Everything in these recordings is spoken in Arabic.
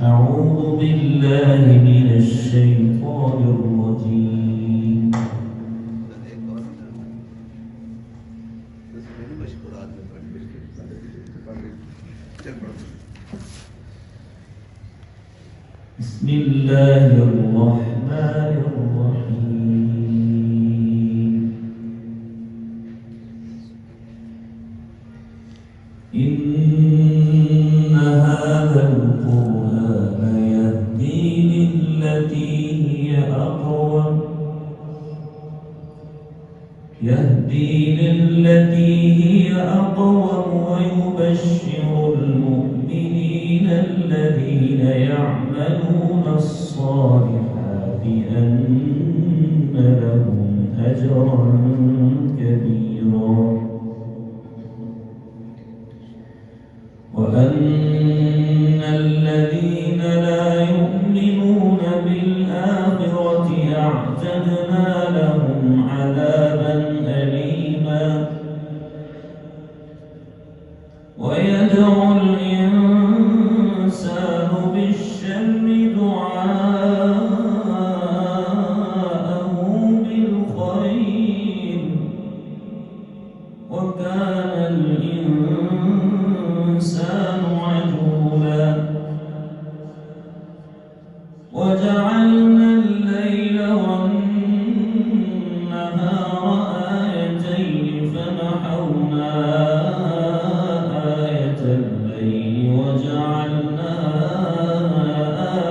أعوذ بالله من الشيطان الرجيم. بسم الله الرحمن الرحيم. إن هذا القرآن يهدي للتي هي أقوم ويبشر المؤمنين الذين يعملون الصالحات أن لهم أجرا كبيرا وأن الذين لا يؤمنون بالآخرة أعتدنا لهم عذابا أليما ويدعو الإنسان بالشر دعاءه بالخير وكان الإنسان عجولا وجعلنا الليل والنهار آيتين فمحونا آية الليل وجعلنا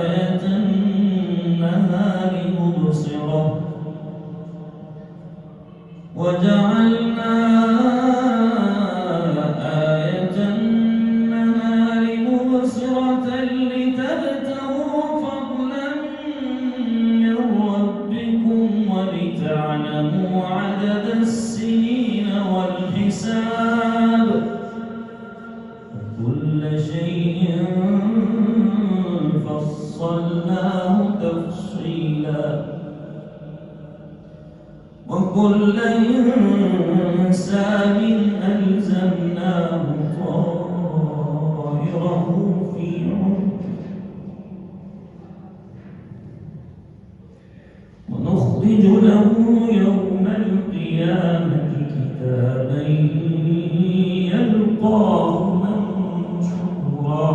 آية النهار مبصرة وجعلنا آية النهار مبصرة لتبتغوا فضلا من ربكم ولتعلموا عدد السنين والحساب وكل شيء فصلناه تفصيلا وكل إنسان ألزمناه طائره في عنقه ونخرج له يوم القيامة كتابا يلقاه منشورا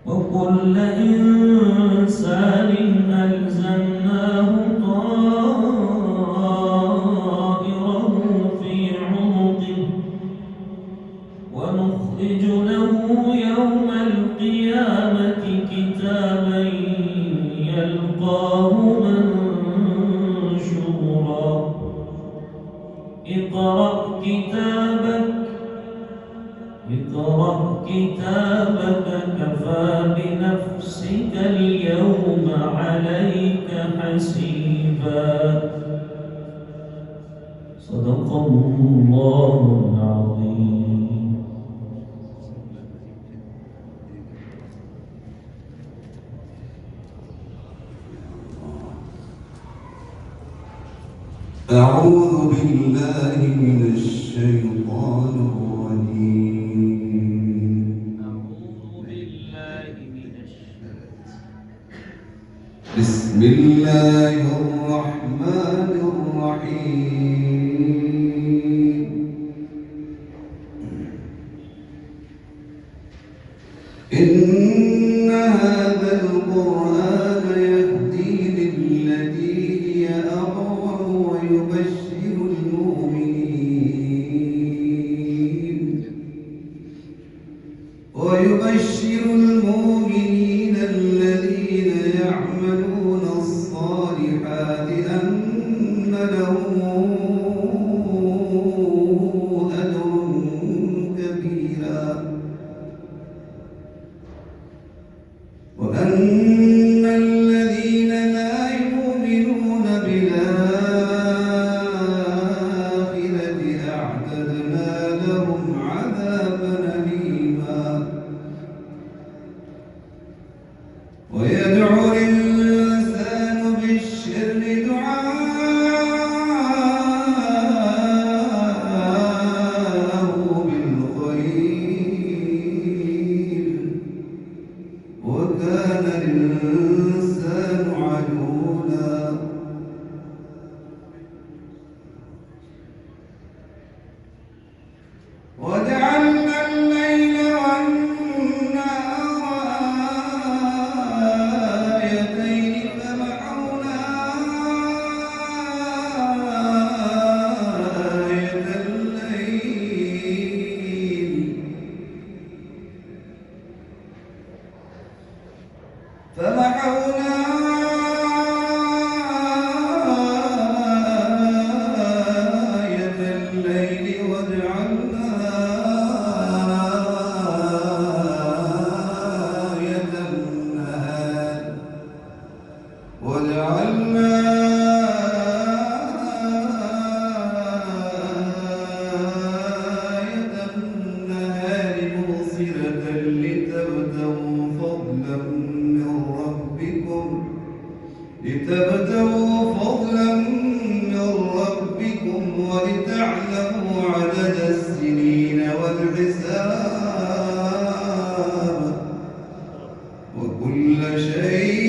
وكل إنسان ألزمناه طائره في عنقه ونخرج له يوم القيامة كتابا يلقاه منشورا اقرأ كتابك كفى بنفسك اليوم عليك حسيبا صدق الله العظيم. أعوذ بالله من الشيطان الرجيم. بسم الله الرحمن الرحيم. إن هذا القرآن يهدي للتي هي أقوم ويبشر المؤمنين الذين يعملون الصالحات أن لهم أجرا كبيرا وأن الذين لا يؤمنون بالآخرة أعتدنا لهم عذابا أليما ويدعو الإنسان بالشر دعاءه وجعلنا الليل والنهار آيتين فمحونا آية الليل وجعلنا آية النهار مبصرة لتبتغوا فضلا من ربكم ولتعلموا عدد السنين والحساب وكل شيء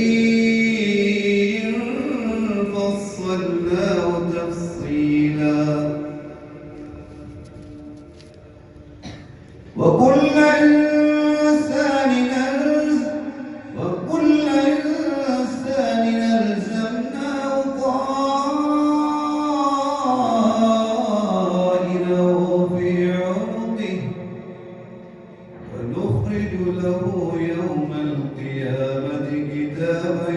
فصلناه تفصيلا وكل إنسان ألزمناه طائره في عنقه ونخرج له يوم القيامة كتابا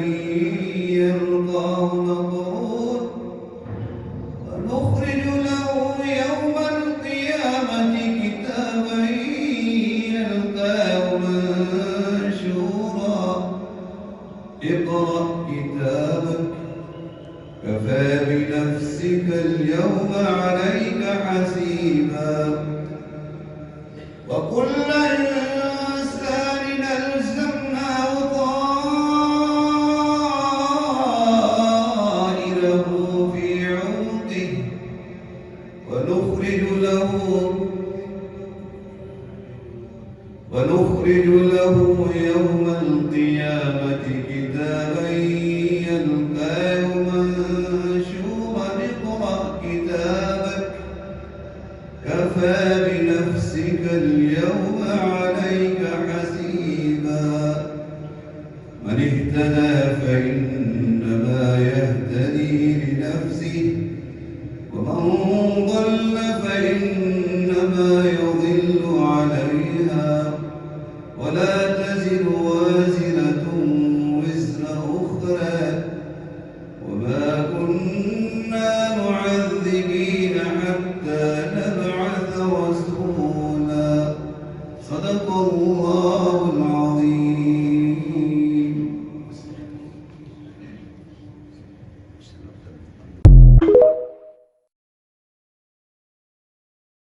يلقاه منشورا اقرأ كتابك كفى بنفسك اليوم عليك حسيبا وكل إنسان ألزمناه طائره في عنقه ونخرج له يوم القيامة كتابا يلقاه منشورا اقرأ كتابك كفى بنفسك اليوم عليك حسيبا من اهتدى فإنما يهتدي لنفسه ومن ضل فإنما يضل عليها ولا تزر وازرة وزر أخرى وما كنا معذبين حتى